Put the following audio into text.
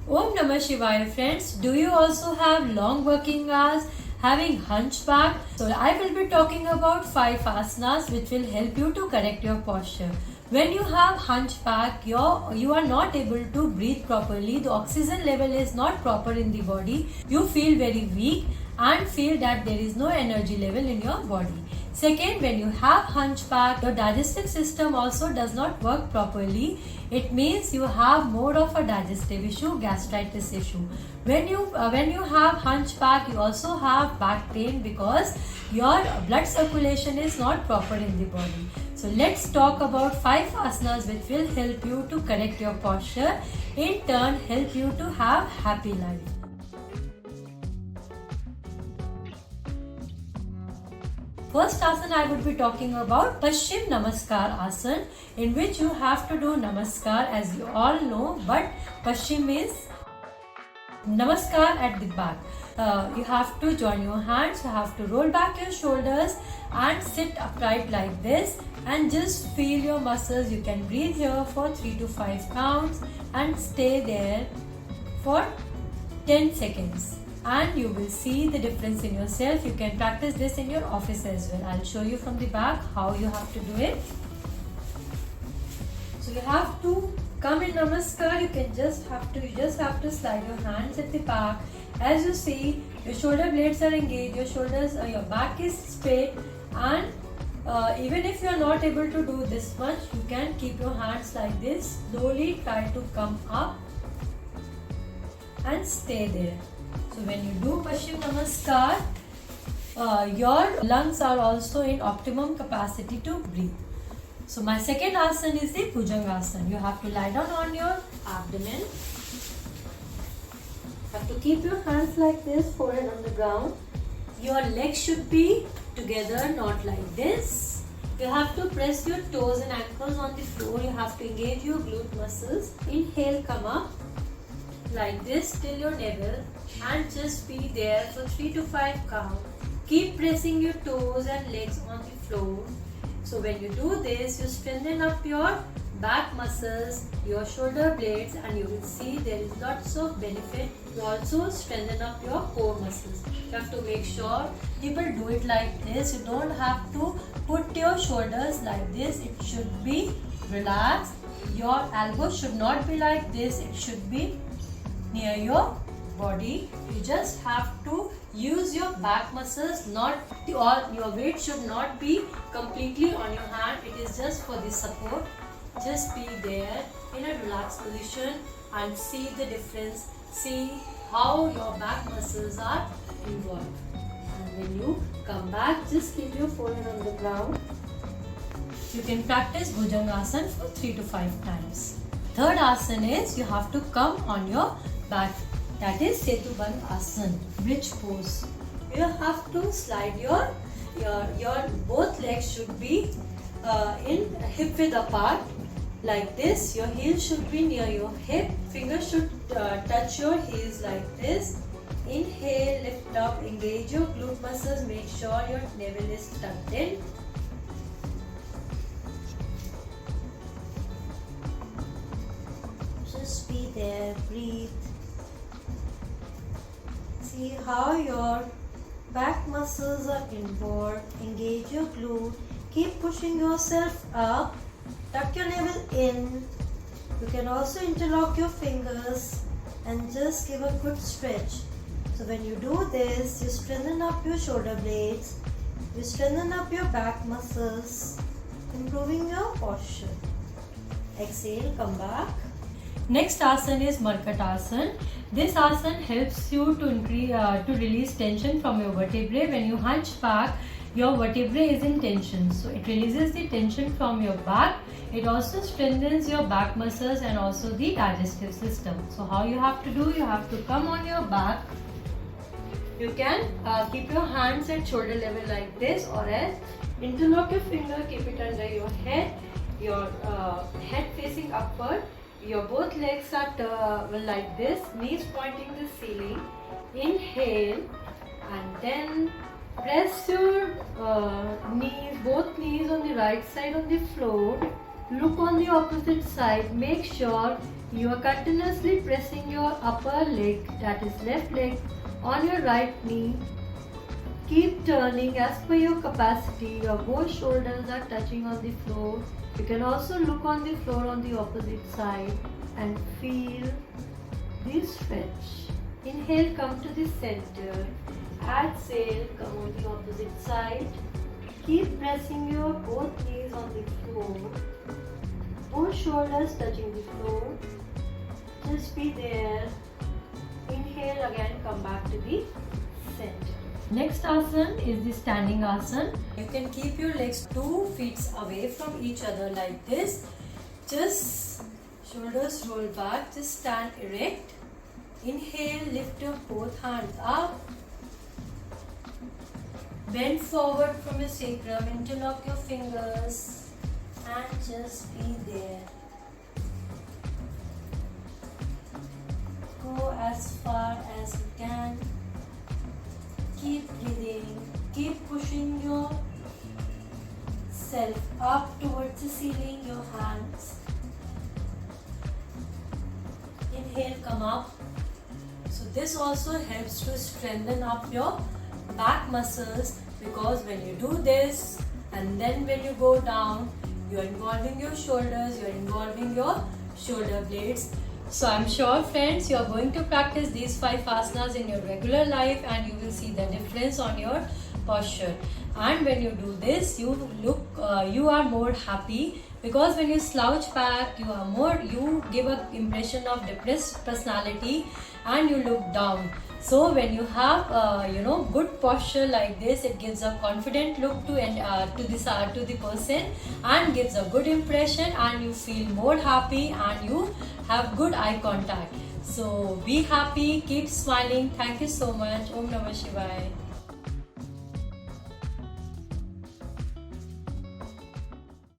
Om Namah Shivaya friends, do you also have long working hours, having hunch back? So I will be talking about 5 asanas which will help you to correct your posture. When you have hunch back, you are not able to breathe properly, the oxygen level is not proper in the body, you feel very weak and feel that there is no energy level in your body. Second, when you have hunch back, your digestive system also does not work properly. It means you have more of a digestive issue, gastritis issue. When you have hunch back, you also have back pain because your blood circulation is not proper in the body. So let's talk about 5 asanas which will help you to correct your posture, in turn help you to have happy life. First asana I would be talking about Paschim Namaskar asana, in which you have to do Namaskar as you all know, but Paschim is Namaskar at the back. You have to join your hands, you have to roll back your shoulders and sit upright like this and just feel your muscles. You can breathe here for 3 to 5 counts and stay there for 10 seconds. And you will see the difference in yourself. You can practice this in your office as well. I'll show you from the back how you have to do it. So you have to come in Namaskar. You just have to slide your hands at the back. As you see, your shoulder blades are engaged, your back is straight, and even if you are not able to do this much, you can keep your hands like this. Slowly try to come up and stay there. So when you do Paschim Namaskar, your lungs are also in optimum capacity to breathe. So my second asana is the Bhujangasana. You have to lie down on your abdomen. You have to keep your hands like this, forehead on the ground. Your legs should be together, not like this. You have to press your toes and ankles on the floor. You have to engage your glute muscles. Inhale, come up like this till your navel and just be there for 3 to 5 counts. Keep pressing your toes and legs on the floor. So when you do this, you strengthen up your back muscles, your shoulder blades, and you will see there is lots of benefit. You also strengthen up your core muscles. You have to make sure people do it like this. You don't have to put your shoulders like this. It should be relaxed. Your elbows should not be like this. It should be near your body. You just have to use your back muscles, your weight should not be completely on your hand. It is just for the support. Just be there in a relaxed position and see the difference. See how your back muscles are involved. And when you come back, just keep your forehead on the ground. You can practice Bhujangasana for 3 to 5 times. Third asana is you have to come on your back. That is Setubandh Asana, bridge pose. You have to slide your both legs should be in hip width apart like this. Your heels should be near your hip. Fingers should touch your heels like this. Inhale, lift up, engage your glute muscles. Make sure your navel is tucked in. Just be there, breathe. See how your back muscles are involved. Engage your glute. Keep pushing yourself up. Tuck your navel in. You can also interlock your fingers and just give a good stretch. So when you do this, you strengthen up your shoulder blades. You strengthen up your back muscles, improving your posture. Exhale, come back. Next asana is Markatasana. This asana helps you to release tension from your vertebrae. When you hunch back, your vertebrae is in tension. So it releases the tension from your back. It also strengthens your back muscles and also the digestive system. So how you have to do? You have to come on your back. You can keep your hands at shoulder level like this, or else interlock your finger, keep it under your head facing upward. Your both legs are like this, knees pointing the ceiling. Inhale and then press your both knees on the right side on the floor Look on the opposite side. Make sure you are continuously pressing your upper leg, that is left leg, on your right knee. Keep turning as per your capacity. Your both shoulders are touching on the floor. You can also look on the floor on the opposite side and feel the stretch. Inhale, come to the center. Exhale, come on the opposite side. Keep pressing your both knees on the floor. Both shoulders touching the floor. Just be there. Inhale, again come back to the center. Next asana is the standing asana. You can keep your legs 2 feet away from each other like this. Just shoulders roll back. Just stand erect. Inhale, lift your both hands up. Bend forward from your sacrum, interlock your fingers and just be there. Go as far as you can. Keep breathing. Keep pushing yourself up towards the ceiling, your hands. Inhale, come up. So this also helps to strengthen up your back muscles, because when you do this and then when you go down, you are involving your shoulders, you are involving your shoulder blades. So I'm sure friends, you are going to practice these 5 asanas in your regular life and you will see the difference on your posture. And when you do this, you are more happy, because when you slouch back, you give an impression of depressed personality and you look down. So when you have good posture like this, it gives a confident look to the person and gives a good impression, and you feel more happy and you have good eye contact. So be happy, keep smiling. Thank you so much. Om Namah Shivaya.